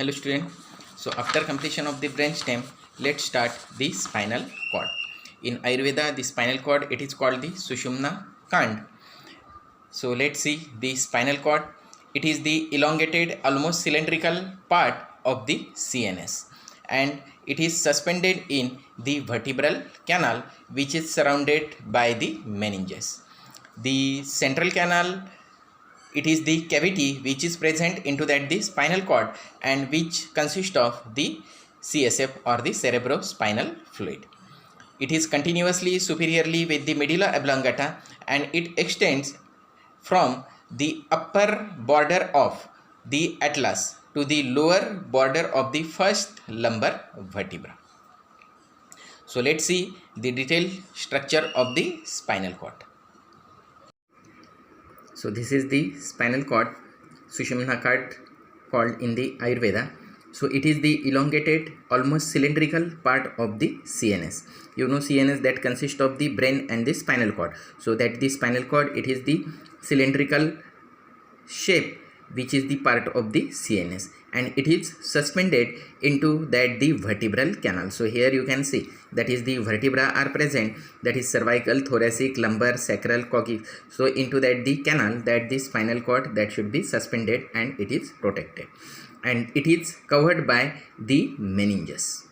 Hello student. So after completion of the brainstem, let's start the spinal cord. In Ayurveda, the spinal cord, it is called the Sushumna Kand. So let's see the spinal cord. It is the elongated, almost cylindrical part of the CNS, and it is suspended in the vertebral canal, which is surrounded by the meninges. The central canal, it is the cavity which is present into that the spinal cord and which consists of the CSF or the cerebrospinal fluid. It is continuously superiorly with the medulla oblongata and it extends from the upper border of the atlas to the lower border of the first lumbar vertebra. So let's see the detailed structure of the spinal cord. So this is the spinal cord, Sushumna cord called in the Ayurveda. So it is the elongated, almost cylindrical part of the CNS. You know CNS that consists of the brain and the spinal cord. So that the spinal cord, it is the cylindrical shape which is the part of the CNS, and it is suspended into that the vertebral canal. So here you can see that is the vertebra are present, that is cervical, thoracic, lumbar, sacral, coccyx. So into that the canal, that the spinal cord that should be suspended and it is protected, and it is covered by the meninges.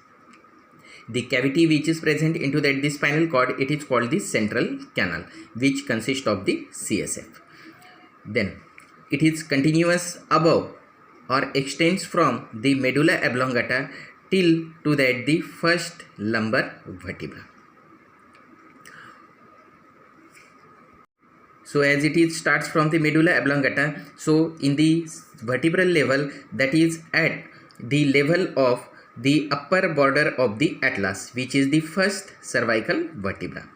The cavity which is present into that the spinal cord, it is called the central canal, which consists of the CSF. Then it is continuous above or extends from the medulla oblongata till to that the first lumbar vertebra. So as it is starts from the medulla oblongata, so in the vertebral level, that is at the level of the upper border of the atlas, which is the first cervical vertebra.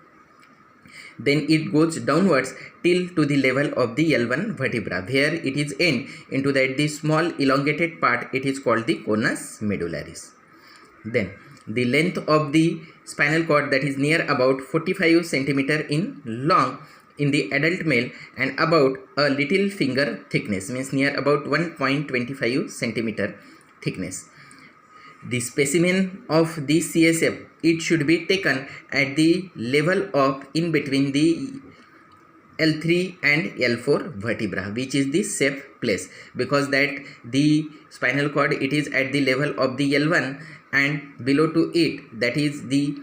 Then it goes downwards till to the level of the L1 vertebra, where it is end into that the small elongated part, it is called the conus medullaris. Then the length of the spinal cord, that is near about 45 centimeter in long in the adult male and about a little finger thickness, means near about 1.25 centimeter thickness. The specimen of the CSF, it should be taken at the level of in between the L3 and L4 vertebra, which is the safe place, because that the spinal cord, it is at the level of the L1 and below to it, that is the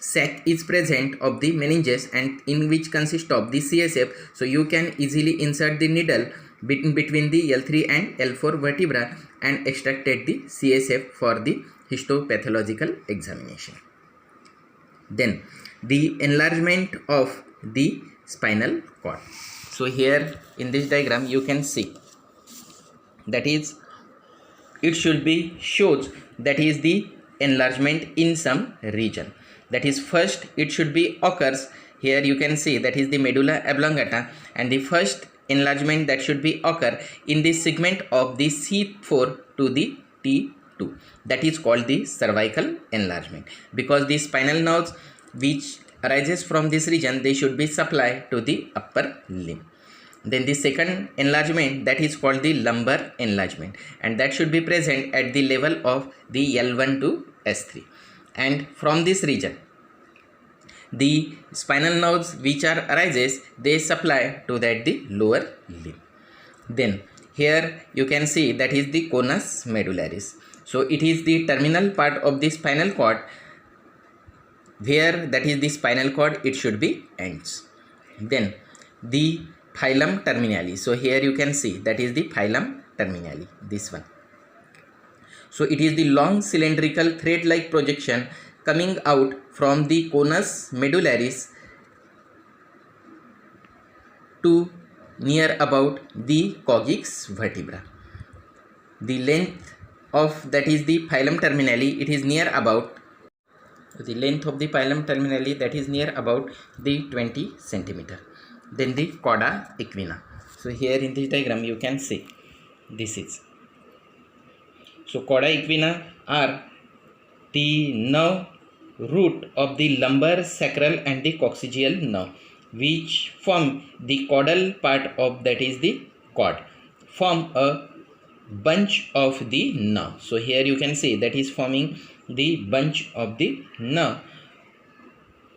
sac is present of the meninges and in which consists of the CSF. So you can easily insert the needle between the L3 and L4 vertebra and extracted the CSF for the histopathological examination. Then the enlargement of the spinal cord. So here in this diagram you can see that is it should be shows that is the enlargement in some region. That is first it should be occurs, here you can see that is the medulla oblongata, and the first enlargement that should be occur in the segment of the C4 to the T2, that is called the cervical enlargement, because the spinal nerves which arises from this region, they should be supplied to the upper limb. Then the second enlargement, that is called the lumbar enlargement, and that should be present at the level of the L1 to S3, and from this region the spinal nerves which are arises, they supply to that the lower limb. Then here you can see that is the conus medullaris. So it is the terminal part of the spinal cord, where that is the spinal cord, it should be ends. Then the filum terminale. So here you can see that is the filum terminale, this one. So it is the long cylindrical thread-like projection coming out from the conus medullaris to near about the coccyx vertebra. The length of that is the filum terminale, it is near about the length of the filum terminale, that is near about the 20 centimeter. Then the cauda equina. So here in this diagram you can see this is. So cauda equina are the nerve root of the lumbar, sacral and the coccygeal nerve, which form the caudal part of that is the cord, form a bunch of the nerve. So here you can see that is forming the bunch of the nerve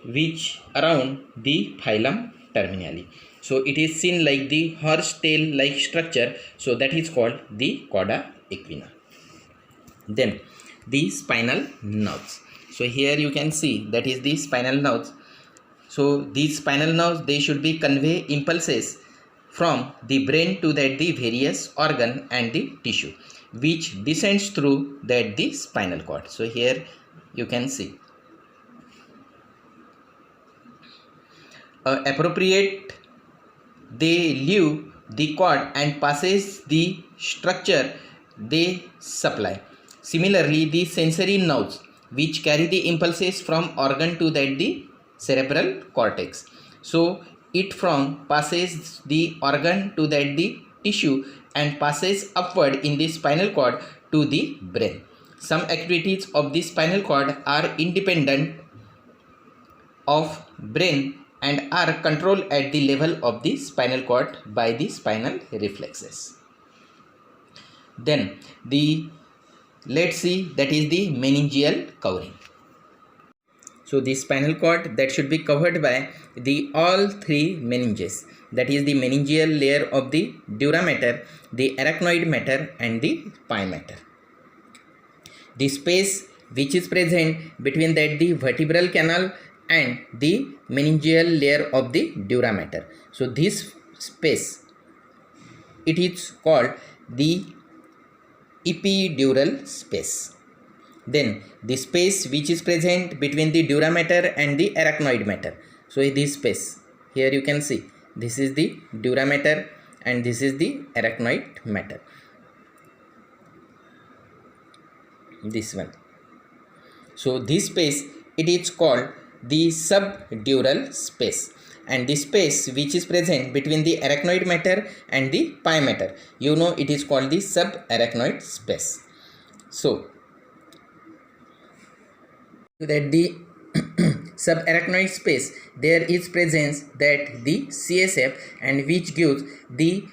which around the phylum terminally. So it is seen like the horse tail like structure, so that is called the cauda equina. Then the spinal nerves. So here you can see that is the spinal nerves. So these spinal nerves, they should be convey impulses from the brain to that the various organ and the tissue which descends through that the spinal cord. So here you can see appropriate, they leave the cord and passes the structure they supply. Similarly, the sensory nerves which carry the impulses from organ to that the cerebral cortex. So it from passes the organ to that the tissue and passes upward in the spinal cord to the brain. Some activities of the spinal cord are independent of brain and are controlled at the level of the spinal cord by the spinal reflexes. Then let's see that is the meningeal covering. So the spinal cord that should be covered by the all three meninges, that is the meningeal layer of the dura mater, the arachnoid mater and the pia mater. The space which is present between that the vertebral canal and the meningeal layer of the dura mater. So this space, it is called the epidural space. Then the space which is present between the dura mater and the arachnoid mater. So this space, here you can see this is the dura mater and this is the arachnoid mater. This one. So this space, it is called the subdural space, and the space which is present between the arachnoid mater and the pia mater, you know, it is called the subarachnoid space. So that the subarachnoid space, there is presence that the CSF and which gives the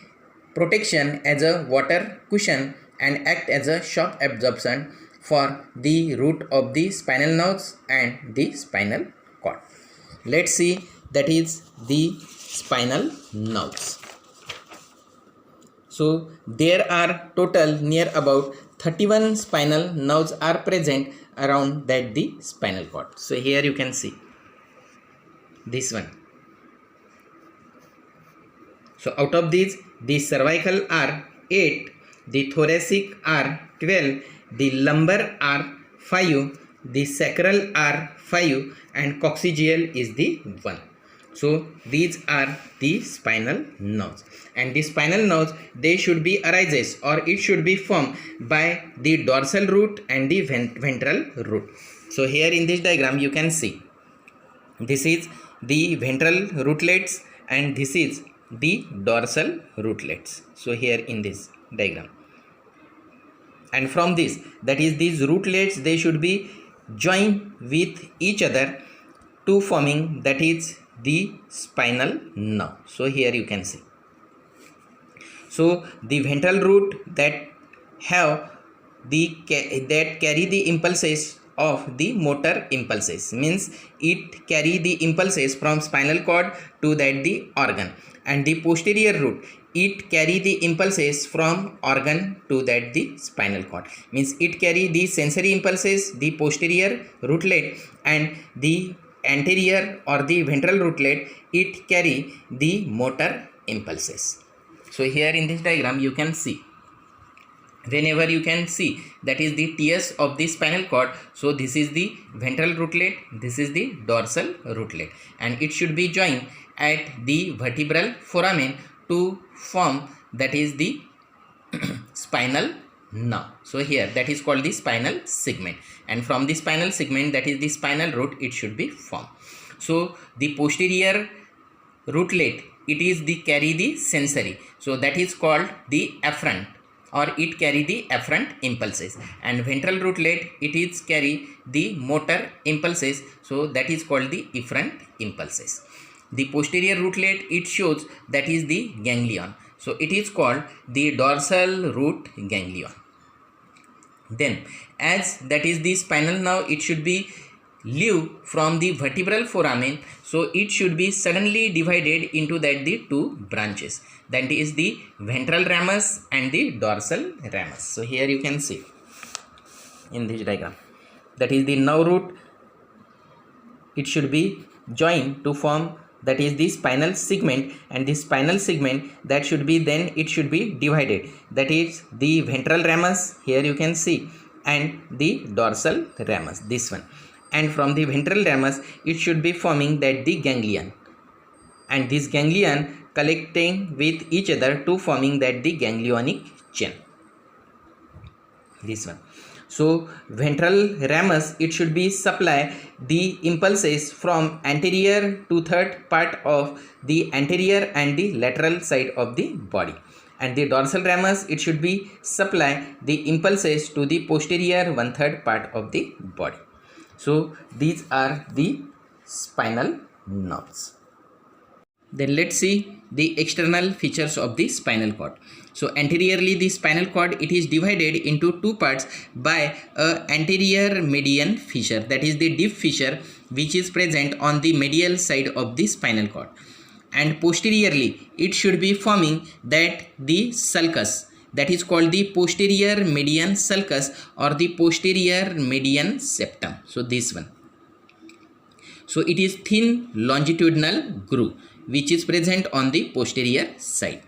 protection as a water cushion and act as a shock absorption for the root of the spinal nerves and the spinal cord. Let's see that is the spinal nerves. So there are total near about 31 spinal nerves are present around that the spinal cord. So here you can see this one. So out of these, the cervical are 8, the thoracic are 12, the lumbar are 5, the sacral are 5 and coccygeal is the 1. So these are the spinal nerves, and the spinal nerves, they should be arises or it should be formed by the dorsal root and the ventral root. So here in this diagram you can see this is the ventral rootlets and this is the dorsal rootlets. So here in this diagram, and from this, that is these rootlets, they should be joined with each other to forming that is the spinal nerve. So here you can see. So the ventral root that have the that carry the impulses of the motor impulses, means it carry the impulses from spinal cord to that the organ, and the posterior root, it carry the impulses from organ to that the spinal cord, means it carry the sensory impulses, the posterior rootlet, and the anterior or the ventral rootlet, it carry the motor impulses. So here in this diagram you can see, whenever you can see that is the TS of the spinal cord, so this is the ventral rootlet, this is the dorsal rootlet, and it should be joined at the vertebral foramen to form that is the spinal nerve. So here that is called the spinal segment, and from the spinal segment, that is the spinal root, it should be formed. So the posterior rootlet, it is the carry the sensory, so that is called the afferent, or it carry the afferent impulses, and ventral rootlet, it is carry the motor impulses, so that is called the efferent impulses. The posterior rootlet, it shows that is the ganglion, So it is called the dorsal root ganglion. Then as that is the spinal nerve, it should be live from the vertebral foramen, so it should be suddenly divided into that the two branches, that is the ventral ramus and the dorsal ramus. So here you can see in this diagram, that is the nerve root, it should be joined to form that is the spinal segment, and the spinal segment that should be then it should be divided, that is the ventral ramus, here you can see, and the dorsal ramus, this one, and from the ventral ramus it should be forming that the ganglion, and this ganglion collecting with each other to forming that the ganglionic chain, this one. So ventral ramus, it should be supply the impulses from anterior to third part of the anterior and the lateral side of the body, and the dorsal ramus, it should be supply the impulses to the posterior 1/3 part of the body. So these are the spinal nerves. Then let's see the external features of the spinal cord. So anteriorly the spinal cord, it is divided into two parts by a anterior median fissure, that is the deep fissure which is present on the medial side of the spinal cord, and posteriorly it should be forming that the sulcus, that is called the posterior median sulcus or the posterior median septum. So this one. So it is thin longitudinal groove which is present on the posterior side.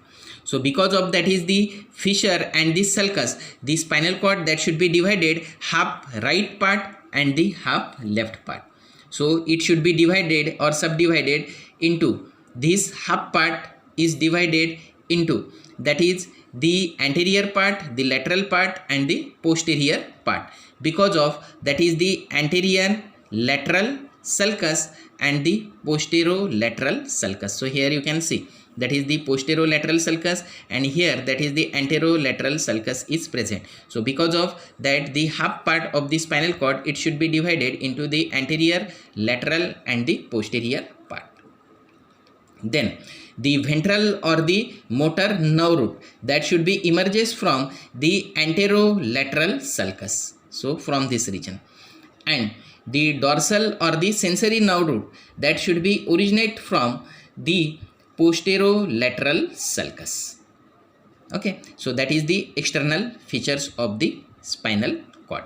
So because of that is the fissure and the sulcus, the spinal cord that should be divided half right part and the half left part. So it should be divided or subdivided into this half part is divided into, that is the anterior part, the lateral part and the posterior part, because of that is the anterior lateral sulcus and the posterolateral sulcus. So here you can see that is the posterolateral sulcus, and here that is the anterolateral sulcus is present. So because of that the half part of the spinal cord, it should be divided into the anterior, lateral and the posterior part. Then the ventral or the motor nerve root, that should be emerges from the anterolateral sulcus, so from this region, and the dorsal or the sensory nerve root, that should be originate from the posterolateral sulcus. Okay, so that is the external features of the spinal cord.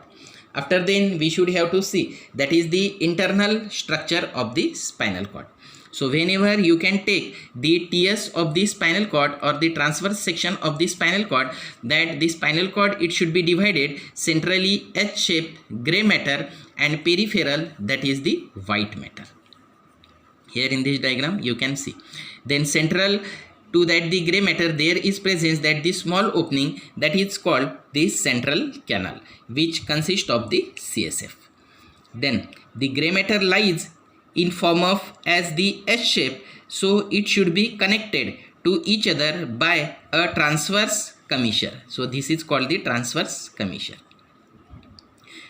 After then we should have to see that is the internal structure of the spinal cord. So whenever you can take the TS of the spinal cord or the transverse section of the spinal cord, that the spinal cord, it should be divided centrally H-shaped gray matter and peripheral, that is the white matter. Here in this diagram you can see. Then central to that the gray matter, there is presence that the small opening, that is called the central canal, which consists of the CSF. Then the gray matter lies in form of as the S shape, so it should be connected to each other by a transverse commissure. So this is called the transverse commissure.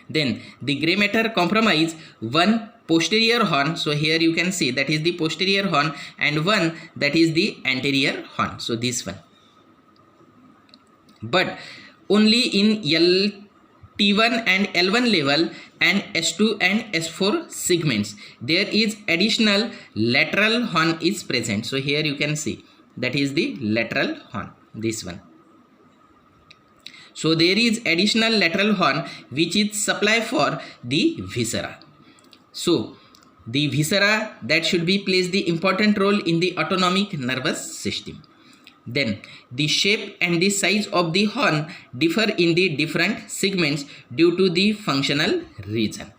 Then the gray matter comprise one posterior horn, so here you can see that is the posterior horn, and one that is the anterior horn, so this one. But only in T1 and L1 level and S2 and S4 segments, there is additional lateral horn is present. So here you can see that is the lateral horn, this one. So there is additional lateral horn which is supply for the viscera. So the viscera, that should be plays the important role in the autonomic nervous system. Then the shape and the size of the horn differ in the different segments due to the functional reason.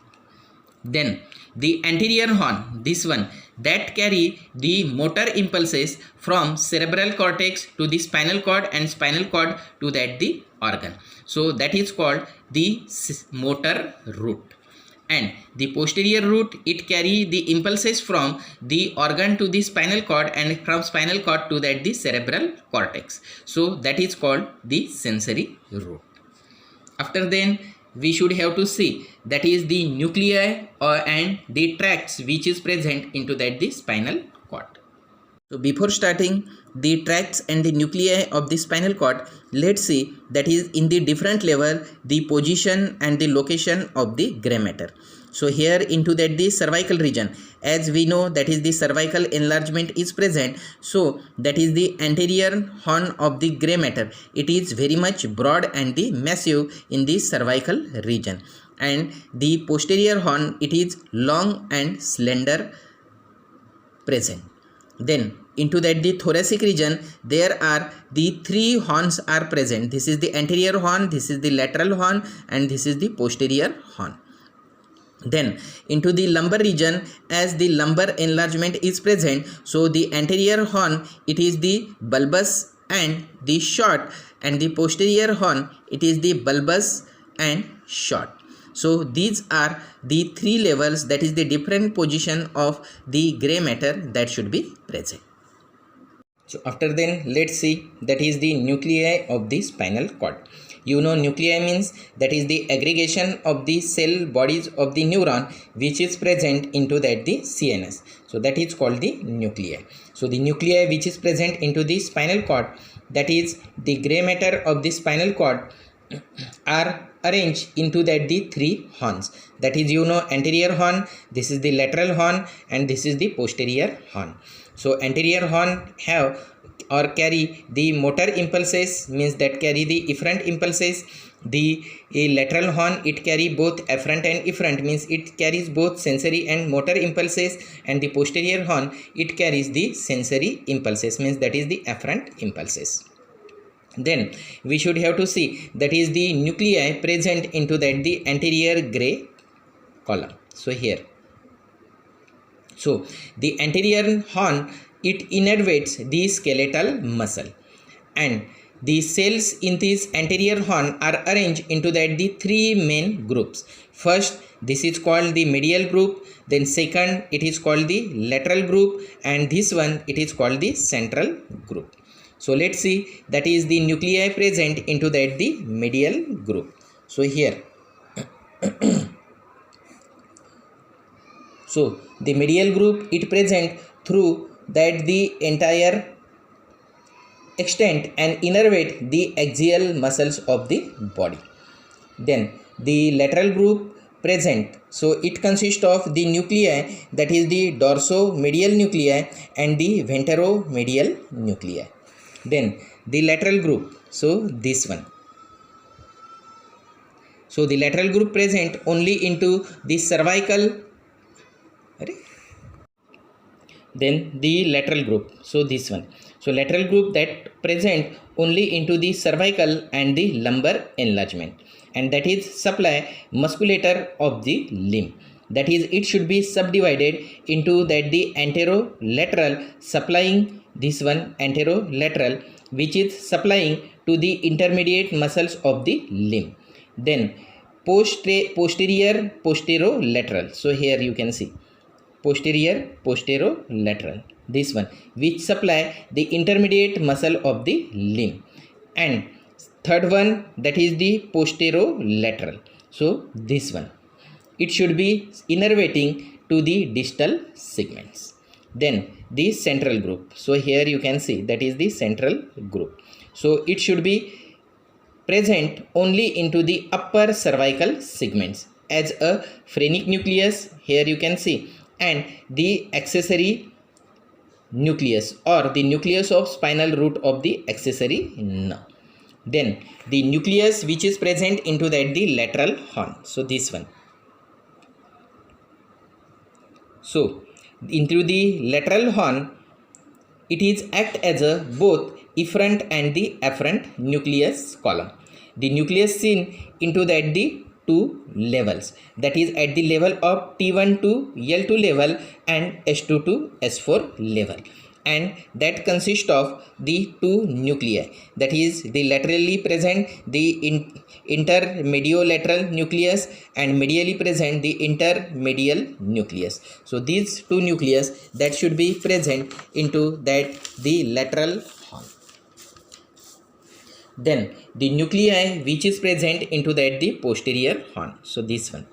Then the anterior horn, this one, that carry the motor impulses from cerebral cortex to the spinal cord and spinal cord to that the organ. So that is called the motor root. And the posterior root, it carry the impulses from the organ to the spinal cord and from spinal cord to that the cerebral cortex. So that is called the sensory root. After then we should have to see that is the nuclei and the tracts which is present into that the spinal cord. So before starting the tracts and the nuclei of the spinal cord, let's see that is in the different level the position and the location of the gray matter. So here into that the cervical region, as we know that is the cervical enlargement is present, so that is the anterior horn of the gray matter. It is very much broad and the massive in the cervical region, and the posterior horn, it is long and slender present. Then into that the thoracic region, there are the three horns are present. This is the anterior horn, this is the lateral horn, and this is the posterior horn. Then into the lumbar region, as the lumbar enlargement is present, so the anterior horn, it is the bulbous and the short, and the posterior horn, it is the bulbous and short. So these are the three levels, that is the different position of the gray matter that should be present. So after then, let's see that is the nuclei of the spinal cord. You know nuclei means that is the aggregation of the cell bodies of the neuron which is present into that the CNS. So that is called the nuclei. So the nuclei which is present into the spinal cord, that is the gray matter of the spinal cord, are arranged into that the three horns. That is, you know, anterior horn, this is the lateral horn, and this is the posterior horn. So anterior horn have or carry the motor impulses, means that carry the efferent impulses. The lateral horn, it carry both afferent and efferent, means it carries both sensory and motor impulses, and the posterior horn, it carries the sensory impulses, means that is the afferent impulses. Then we should have to see that is the nuclei present into that the anterior gray column. So here, so the anterior horn, it innervates the skeletal muscle, and the cells in this anterior horn are arranged into that the three main groups. First, this is called the medial group, then second it is called the lateral group, and this one it is called the central group. So let's see that is the nuclei present into that the medial group. So here so the medial group, it present through that the entire extent and innervate the axial muscles of the body. Then the lateral group present, so it consists of the nuclei, that is the dorsomedial nuclei and the ventromedial nuclei. Then the lateral group, so this one. So the lateral group present only into the cervical. Then the lateral group, so this one. So lateral group that present only into the cervical and the lumbar enlargement, and that is supply musculature of the limb. That is, it should be subdivided into that the anterolateral supplying this one anterolateral, which is supplying to the intermediate muscles of the limb. Then posterior posterolateral. So here you can see posterior posterolateral, this one, which supply the intermediate muscle of the limb. And third one, that is the posterolateral. So this one, it should be innervating to the distal segments. Then the central group. So here you can see that is the central group. So it should be present only into the upper cervical segments as a phrenic nucleus. Here you can see, and the accessory nucleus or the nucleus of spinal root of the accessory nerve. Then the nucleus which is present into that the lateral horn. So this one. So into the lateral horn, it is act as a both efferent and the afferent nucleus column. The nucleus seen into that the two levels, that is at the level of T1 to L2 level and S2 to S4 level, and that consists of the two nuclei, that is the laterally present the intermediolateral nucleus and medially present the intermedial nucleus. So these two nucleus that should be present into that the lateral horn. Then the nuclei which is present into that the posterior horn. So this one.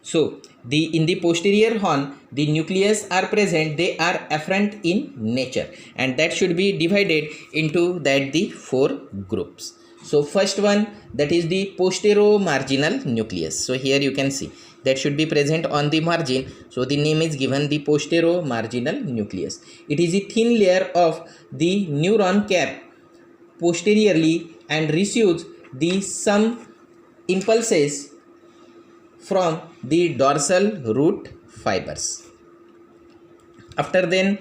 So in the posterior horn, the nucleus are present, they are afferent in nature, and that should be divided into the 4 groups. So first one, that is the posteromarginal nucleus. So here you can see that should be present on the margin, so the name is given the posteromarginal nucleus. It is a thin layer of the neuron cap posteriorly and receives the some impulses from the dorsal root fibers. After then,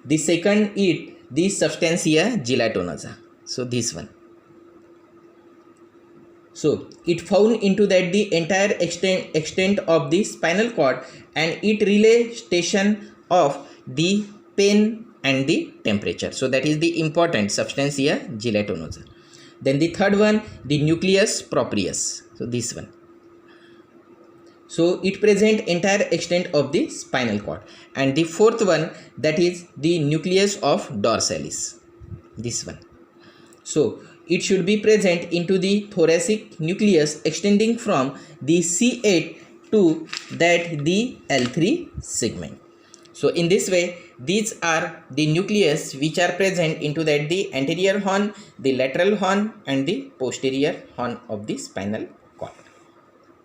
the second is the substantia gelatinosa. So this one. So it found into that the entire extent of the spinal cord, and it relay station of the pain and the temperature. So that is the important substantia gelatinosa. Then the third one, the nucleus proprius. So this one. So it present entire extent of the spinal cord. And the fourth one, that is the nucleus of dorsalis. This one. So it should be present into the thoracic nucleus extending from the C8 to that the L3 segment. So in this way, these are the nucleus which are present into that the anterior horn, the lateral horn, and the posterior horn of the spinal